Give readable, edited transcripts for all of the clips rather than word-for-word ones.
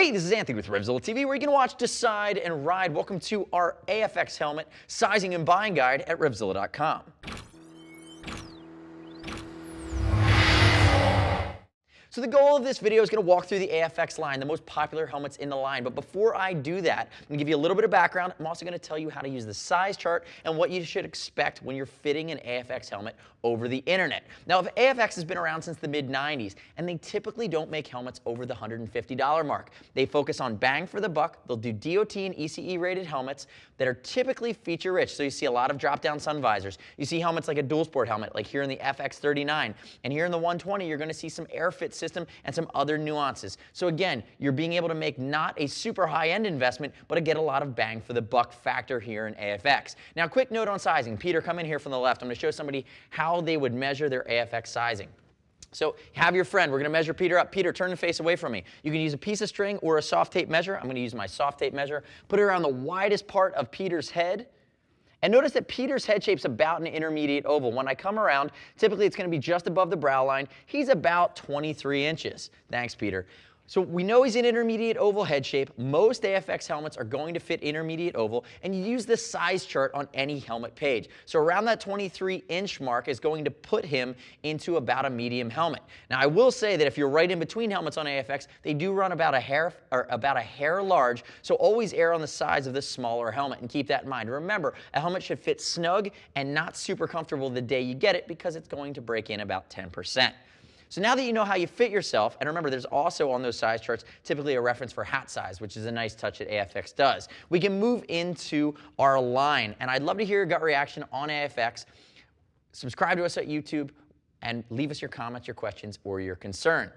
Hey, this is Anthony with RevZilla TV, where you can watch, decide, and ride. Welcome to our AFX helmet sizing and buying guide at RevZilla.com. So the goal of this video is going to walk through the AFX line, the most popular helmets in the line. But before I do that, I'm going to give you a little bit of background. I'm also going to tell you how to use the size chart and what you should expect when you're fitting an AFX helmet over the internet. Now, if AFX has been around since the mid-90s, and they typically don't make helmets over the $150 mark. They focus on bang for the buck. They'll do DOT and ECE rated helmets that are typically feature rich. So you see a lot of drop-down sun visors. You see helmets like a dual sport helmet, like here in the FX39. And here in the 120, you're going to see some air fit system and some other nuances. So again, you're being able to make not a super high-end investment, but to get a lot of bang for the buck factor here in AFX. Now, quick note on sizing. Peter, come in here from the left. I'm going to show somebody how they would measure their AFX sizing. So have your friend. We're going to measure Peter up. Peter, turn and face away from me. You can use a piece of string or a soft tape measure. I'm going to use my soft tape measure. Put it around the widest part of Peter's head. And notice that Peter's head shape's about an intermediate oval. When I come around, typically it's going to be just above the brow line. He's about 23 inches. Thanks, Peter. So we know he's an intermediate oval head shape. Most AFX helmets are going to fit intermediate oval, and you use the size chart on any helmet page. So around that 23-inch mark is going to put him into about a medium helmet. Now, I will say that if you're right in between helmets on AFX, they do run about a hair large, so always err on the size of the smaller helmet, and keep that in mind. Remember, a helmet should fit snug and not super comfortable the day you get it, because it's going to break in about 10%. So now that you know how you fit yourself, and remember there's also on those size charts typically a reference for hat size, which is a nice touch that AFX does. We can move into our line, and I'd love to hear your gut reaction on AFX. Subscribe to us at YouTube and leave us your comments, your questions, or your concern.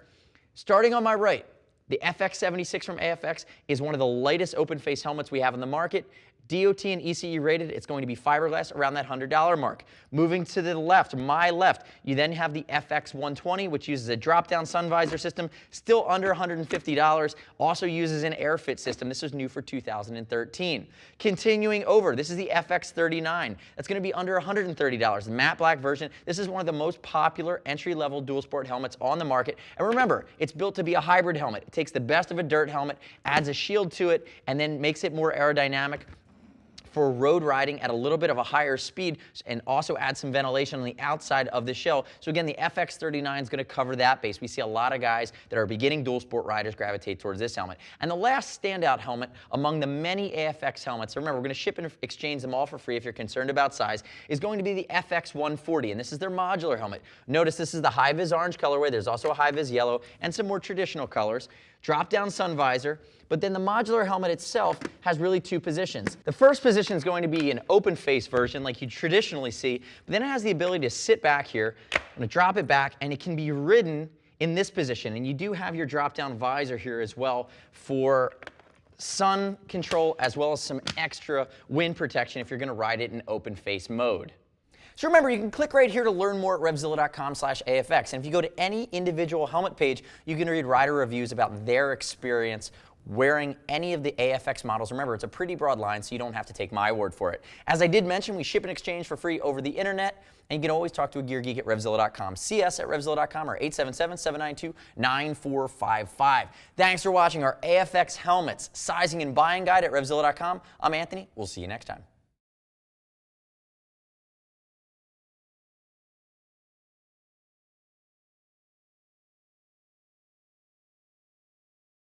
Starting on my right, the FX76 from AFX is one of the lightest open face helmets we have in the market. DOT and ECE rated, it's going to be fiberglass around that $100 mark. Moving to the left, my left, you then have the FX120, which uses a drop-down sun visor system, still under $150, also uses an air fit system. This is new for 2013. Continuing over, this is the FX39. That's going to be under $130. The matte black version, this is one of the most popular entry-level dual sport helmets on the market. And remember, it's built to be a hybrid helmet. It takes the best of a dirt helmet, adds a shield to it, and then makes it more aerodynamic for road riding at a little bit of a higher speed, and also add some ventilation on the outside of the shell. So again, the FX39 is going to cover that base. We see a lot of guys that are beginning dual sport riders gravitate towards this helmet. And the last standout helmet among the many AFX helmets, remember we're going to ship and exchange them all for free if you're concerned about size, is going to be the FX140, and this is their modular helmet. Notice this is the high-vis orange colorway. There's also a high-vis yellow and some more traditional colors. Drop-down sun visor, but then the modular helmet itself has really two positions. The first position is going to be an open face version like you traditionally see, but then it has the ability to sit back here. I'm going to drop it back, and it can be ridden in this position. And you do have your drop-down visor here as well for sun control, as well as some extra wind protection if you're going to ride it in open face mode. So remember, you can click right here to learn more at RevZilla.com/AFX. And if you go to any individual helmet page, you can read rider reviews about their experience wearing any of the AFX models. Remember, it's a pretty broad line, so you don't have to take my word for it. As I did mention, we ship and exchange for free over the internet, and you can always talk to a gear geek at RevZilla.com. See us at RevZilla.com or 877-792-9455. Thanks for watching our AFX helmets sizing and buying guide at RevZilla.com. I'm Anthony. We'll see you next time.